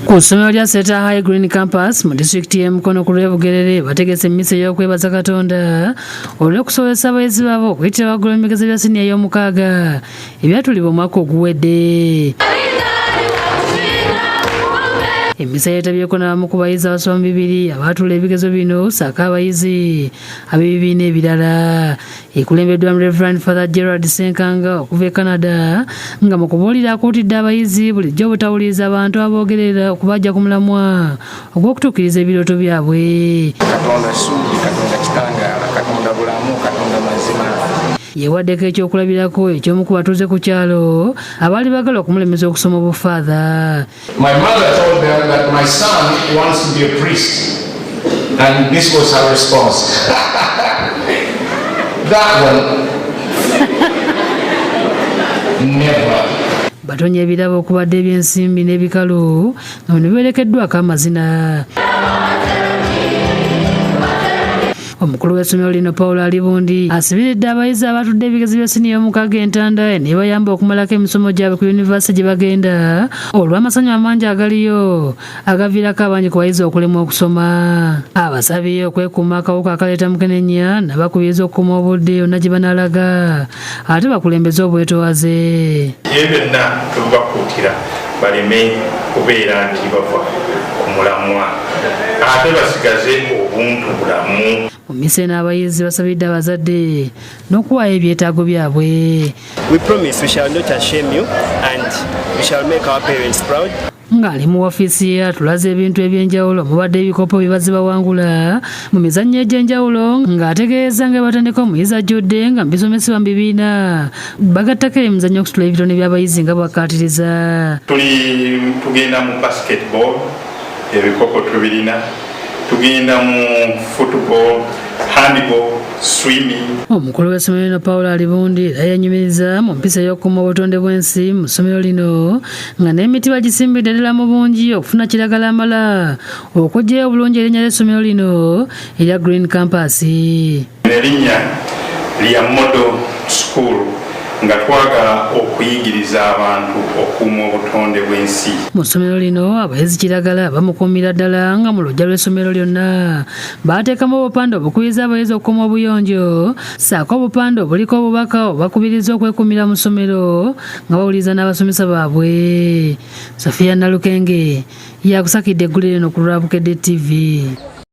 Ku ssomero lya Center High Green Campus mu disitulikiti y'e Mukono ku Lwebugerere bategese emmisa ey'okwebaza Katonda olw'okusobozesa abayizi baabo okuyitira waggulu emigezo bya siniya y'omukaaga ebyatulibwa omwaka oguwedde. Emmisa yeetabyeko n'abamu ku bayizi abasoma mu bibiri abaatula ebigezo bino ssaako abayizi ab'ebibiina ebirala. Ekulembeddwa mu Reverend Father Gerald Senkanga okuva e Canada nga mu kubuulira akuutidde abayizi bulijjo obutawuliriza abantu aboogerera okubajja ku mulamwa ogw'okutuukiriza ebirooto byabwe. Katonda ssuubi, Katonda kitangaala, Katonda bulamu, Katonda mazima. Yeewaddeko ekyokulabirako eky'omu ku batuuze ku kyalo abaali baagala okumulemesa okusoma obufaadha. My mother told them that my son wants to be a priest, and this was her response. That one, never. Batonya ebirabo okubadde eby'ensimbi n'ebikalu nga bino biwerekeddwako amazina. Omukulu w'essomero lino Paul Alibundi asibiridde abayizi abatudde ebigezo bya siniya y'omukaaga entanda ne bayamba okumalako emisomo gyabwe ku yunivasite gye bagenda olw'amasanyu amangi agaliyo agaviirako abangi ku bayizi okulemwa okusoma. Abasabye okwekuuma akawuka akaleeta mukenenya n'abakubiriza okukuuma obudde yonna gye banaalaga ate bakulembeze obwetoowaze. Ye byonna tubakuutira baleme kubeera nti bava ku mulamwa ate basigaze obuntu bulamu. Mu mmisa eno abayizi basabidde abazadde n'okuwaayo ebyetaago byabwe. We promise we shall not shame you and we shall make our parents proud. Ng'ali mu woofiisi ye atulaze ebintu eby'enjawulo mubadde ebikopo bye bazze bawangula mu mizannyo egy'enjawulo ng'ategeeza nga batandika omuyizi ajjudde nga mu bisomesebwa mu bibiina bagattako emizannyo okusitula ebitone by'abayizi nga bwakkaatiriza. Tugenda mu basketball ebikopo tubirina, tugenda mu football, handball, swimming. Omukulu w'essomero lino Paul Alibundi era yanyumiriza mu mpisa y'okukuuma obutonde bw'ensi mu ssomero lino nga n'emiti bagisimbidde ddala mu bungi okufuna kiragala amala okuggyayo obulungi erinnya ly'essomero lino erya Green Campus. Erinnya lya Model School nga twagala okuyigiriza abantu okukuuma obutonde bw'ensi. Mu ssomero lino abayizi kiragala bamukuumira ddala nga mu luggya lw'essomero lyonna baateekamu obupande obukubiriza abayizi okukuuma obuyonjo ssaako obupande obuliko obubaka obakubiriza okwekuumira mu ssomero nga bawuliriza n'abasomesa baabwe. Sofia Nalukenge yakusakidde eggulire lino ku Lwabukedde TV.